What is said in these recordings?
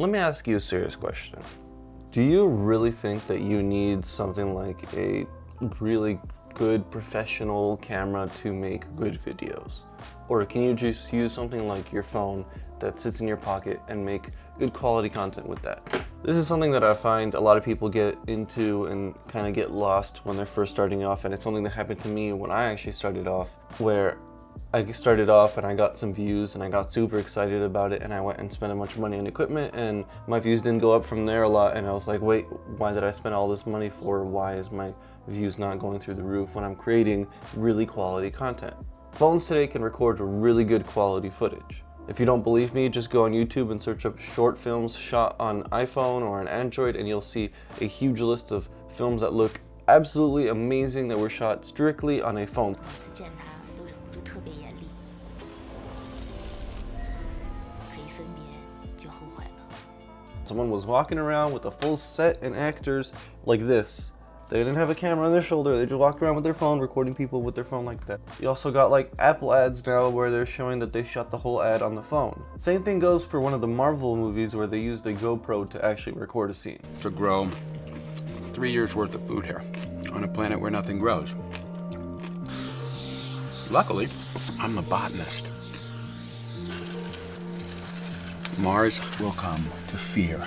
Let me ask you a serious question. Do you really think that you need something like a really good professional camera to make good videos? Or can you just use something like your phone that sits in your pocket and make good quality content with that? This is something that I find a lot of people get into and kind of get lost when they're first starting off, and it's something that happened to me when I actually started off, where I started off and I got some views and I got super excited about it, and I went and spent a bunch of money on equipment, and my views didn't go up from there a lot, and I was like, wait, why did I spend all this money for? Why is my views not going through the roof when I'm creating really quality content? Phones today can record really good quality footage. If you don't believe me, just go on YouTube and search up short films shot on iPhone or an Android, and you'll see a huge list of films that look absolutely amazing that were shot strictly on a phone. Someone was walking around with a full set and actors like this. They didn't have a camera on their shoulder, they just walked around with their phone, recording people with their phone like that. You also got like Apple ads now where they're showing that they shot the whole ad on the phone. Same thing goes for one of the Marvel movies where they used a GoPro to actually record a scene. To grow 3 years worth of food here on a planet where nothing grows. Luckily, I'm a botanist. Mars will come to fear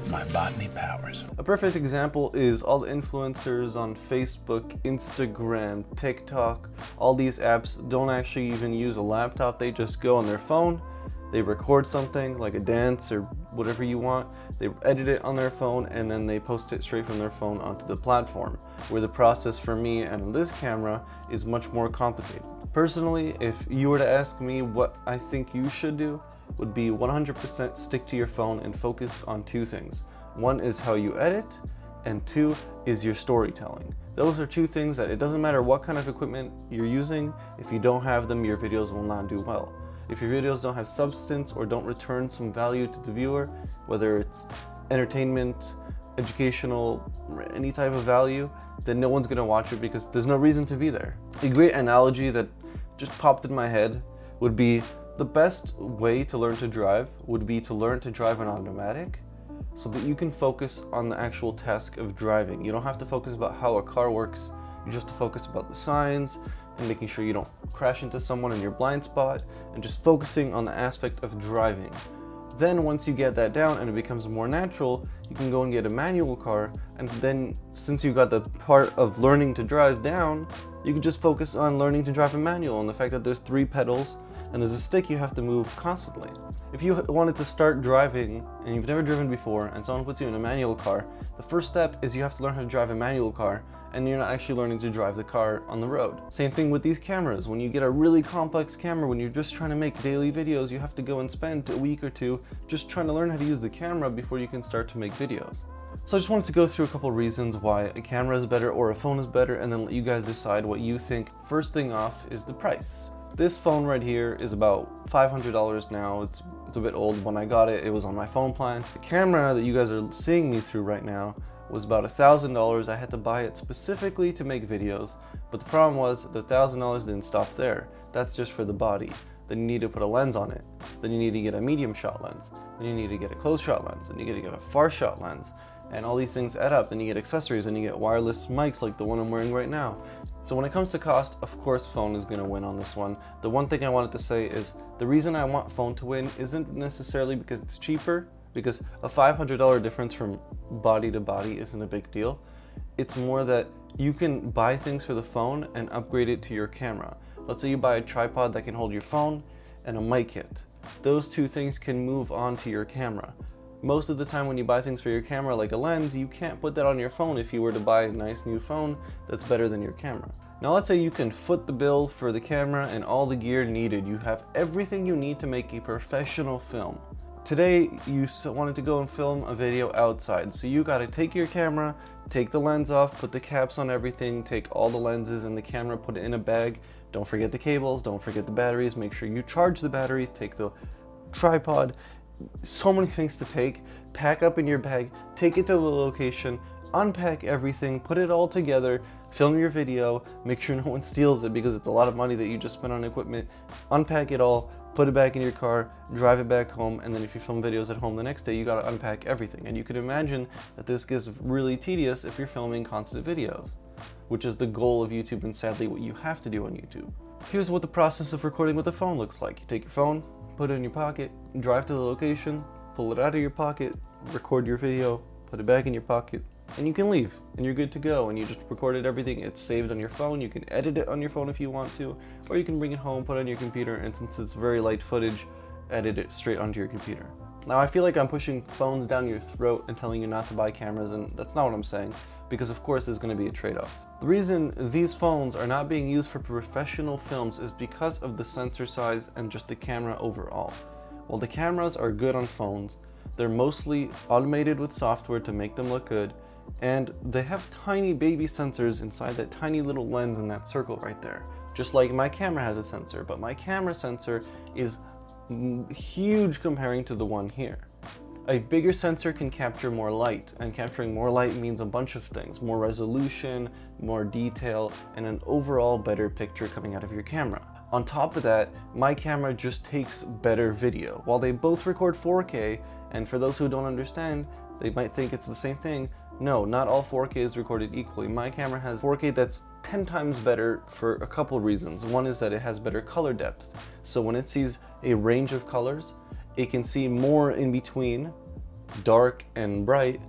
my botany powers. A perfect example is all the influencers on Facebook, Instagram, TikTok. All these apps don't actually even use a laptop. They just go on their phone, they record something like a dance or whatever you want, they edit it on their phone, and then they post it straight from their phone onto the platform, where the process for me and this camera is much more complicated. Personally, if you were to ask me what I think you should do, would be 100% stick to your phone and focus on two things. One is how you edit, and two is your storytelling. Those are two things that it doesn't matter what kind of equipment you're using, if you don't have them, your videos will not do well. If your videos don't have substance or don't return some value to the viewer, whether it's entertainment, educational, any type of value, then no one's gonna watch it because there's no reason to be there. A great analogy that just popped in my head would be the best way to learn to drive would be to learn to drive an automatic so that you can focus on the actual task of driving. You don't have to focus about how a car works, you just have to focus about the signs and making sure you don't crash into someone in your blind spot, and just focusing on the aspect of driving. Then once you get that down and it becomes more natural, you can go and get a manual car, and then since you got the part of learning to drive down, you can just focus on learning to drive a manual and the fact that there's 3 pedals and there's a stick you have to move constantly. If you wanted to start driving and you've never driven before and someone puts you in a manual car, the first step is you have to learn how to drive a manual car, and you're not actually learning to drive the car on the road. Same thing with these cameras. When you get a really complex camera, when you're just trying to make daily videos, you have to go and spend a week or two just trying to learn how to use the camera before you can start to make videos. So I just wanted to go through a couple reasons why a camera is better or a phone is better, and then let you guys decide what you think. First thing off is the price. This phone right here is about $500 now. It's a bit old. When I got it, it was on my phone plan. The camera that you guys are seeing me through right now was about $1,000. I had to buy it specifically to make videos, but the problem was the $1,000 didn't stop there. That's just for the body. Then you need to put a lens on it. Then you need to get a medium shot lens. Then you need to get a close shot lens. Then you get to get a far shot lens. And all these things add up. Then you get accessories, and you get wireless mics like the one I'm wearing right now. So when it comes to cost, of course phone is gonna win on this one. The one thing I wanted to say is the reason I want phone to win isn't necessarily because it's cheaper, because a $500 difference from body to body isn't a big deal. It's more that you can buy things for the phone and upgrade it to your camera. Let's say you buy a tripod that can hold your phone and a mic kit. Those two things can move on to your camera. Most of the time when you buy things for your camera like a lens, you can't put that on your phone if you were to buy a nice new phone that's better than your camera. Now let's say you can foot the bill for the camera and all the gear needed. You have everything you need to make a professional film. Today you wanted to go and film a video outside, so you gotta take your camera, take the lens off, put the caps on everything, take all the lenses and the camera, put it in a bag. Don't forget the cables, don't forget the batteries, make sure you charge the batteries, take the tripod. So many things to take, pack up in your bag, take it to the location, unpack everything, put it all together, film your video, make sure no one steals it because it's a lot of money that you just spent on equipment, unpack it all, put it back in your car, drive it back home, and then if you film videos at home the next day, you gotta unpack everything. And you can imagine that this gets really tedious if you're filming constant videos, which is the goal of YouTube and sadly what you have to do on YouTube. Here's what the process of recording with a phone looks like. You take your phone, put it in your pocket, drive to the location, pull it out of your pocket, record your video, put it back in your pocket, and you can leave, and you're good to go, and you just recorded everything. It's saved on your phone. You can edit it on your phone if you want to, or you can bring it home, put it on your computer, and since it's very light footage, edit it straight onto your computer. Now, I feel like I'm pushing phones down your throat and telling you not to buy cameras, and that's not what I'm saying, because of course there's going to be a trade-off. The reason these phones are not being used for professional films is because of the sensor size and just the camera overall. While the cameras are good on phones, they're mostly automated with software to make them look good, and they have tiny baby sensors inside that tiny little lens in that circle right there. Just like my camera has a sensor, but my camera sensor is huge comparing to the one here. A bigger sensor can capture more light, and capturing more light means a bunch of things: more resolution, more detail, and an overall better picture coming out of your camera. On top of that, my camera just takes better video. While they both record 4K, and for those who don't understand, they might think it's the same thing. No, not all 4K is recorded equally. My camera has 4K that's 10 times better for a couple reasons. One is that it has better color depth. So when it sees a range of colors, it can see more in between dark and bright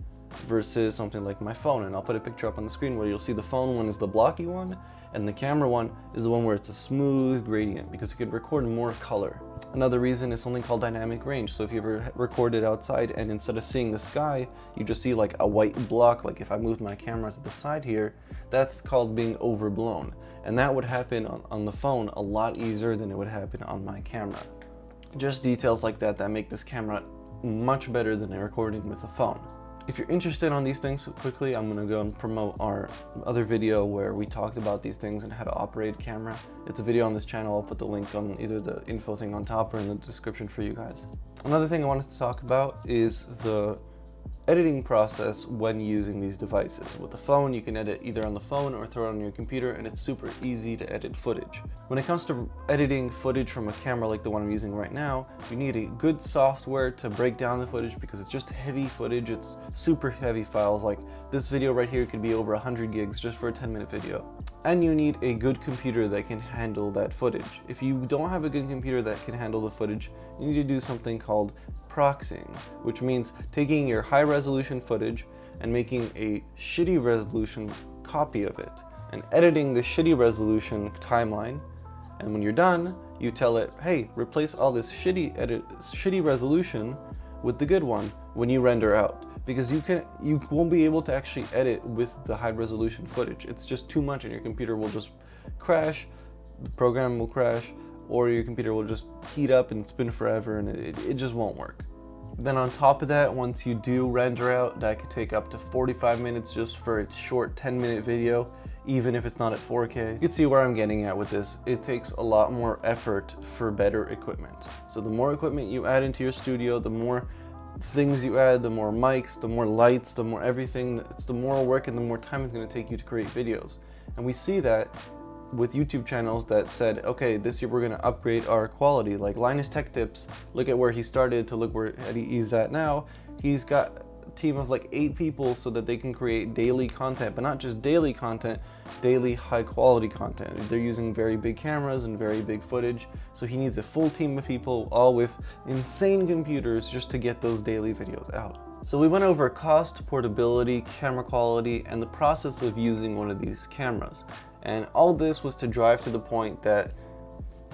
versus something like my phone. And I'll put a picture up on the screen where you'll see the phone one is the blocky one, and the camera one is the one where it's a smooth gradient because it can record more color. Another reason is something called dynamic range. So if you ever recorded outside and instead of seeing the sky, you just see like a white block, like if I moved my camera to the side here, that's called being overblown. And that would happen on the phone a lot easier than it would happen on my camera. Just details like that make this camera much better than recording with a phone. If you're interested on these things quickly, I'm gonna go and promote our other video where we talked about these things and how to operate camera. It's a video on this channel. I'll put the link on either the info thing on top or in the description for you guys. Another thing I wanted to talk about is the editing process when using these devices. With the phone, you can edit either on the phone or throw it on your computer, and it's super easy to edit footage. When it comes to editing footage from a camera like the one I'm using right now, you need a good software to break down the footage because it's just heavy footage. It's super heavy files. Like this video right here could be over 100 gigs just for a 10-minute video. And you need a good computer that can handle that footage. If you don't have a good computer that can handle the footage, you need to do something called proxying, which means taking your high resolution footage and making a shitty resolution copy of it and editing the shitty resolution timeline. And when you're done, you tell it, hey, replace all this shitty resolution with the good one when you render out. Because you won't be able to actually edit with the high resolution footage. It's just too much and your computer will just crash, the program will crash, or your computer will just heat up and spin forever and it just won't work. Then on top of that, once you do render out, that could take up to 45 minutes just for a short 10-minute video, even if it's not at 4K. You can see where I'm getting at with this. It takes a lot more effort for better equipment. So the more equipment you add into your studio, the more things you add, the more mics, the more lights, the more everything, it's the more work and the more time it's going to take you to create videos. And we see that with YouTube channels that said, okay, this year we're going to upgrade our quality. Like Linus Tech Tips, look at where he started to look where he's at now. He's got a team of like 8 people so that they can create daily content, but not just daily content, daily high quality content. They're using very big cameras and very big footage, so he needs a full team of people all with insane computers just to get those daily videos out. So we went over cost, portability, camera quality, and the process of using one of these cameras. And all this was to drive to the point that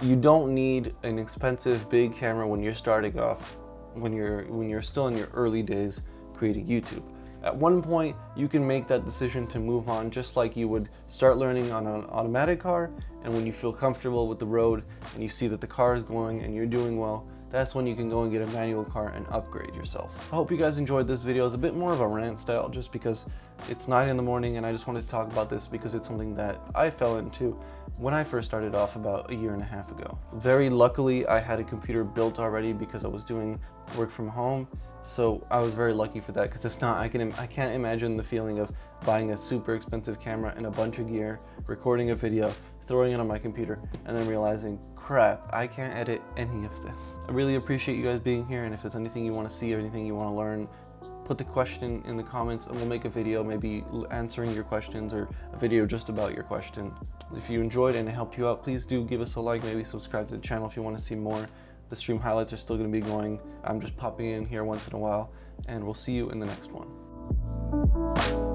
you don't need an expensive big camera when you're starting off, when you're still in your early days creating YouTube. At one point, you can make that decision to move on just like you would start learning on an automatic car, and when you feel comfortable with the road and you see that the car is going and you're doing well, that's when you can go and get a manual car and upgrade yourself. I hope you guys enjoyed this video. It's a bit more of a rant style just because it's 9 in the morning and I just wanted to talk about this because it's something that I fell into when I first started off about 1.5 years ago. Very luckily, I had a computer built already because I was doing work from home, so I was very lucky for that, because if not, I can't imagine the feeling of buying a super expensive camera and a bunch of gear, recording a video, throwing it on my computer, and then realizing, crap, I can't edit any of this. I really appreciate you guys being here, and if there's anything you want to see or anything you want to learn, put the question in the comments and we'll make a video maybe answering your questions, or a video just about your question. If you enjoyed and it helped you out, please do give us a like, maybe subscribe to the channel if you want to see more. The stream highlights are still going to be going. I'm just popping in here once in a while, and we'll see you in the next one.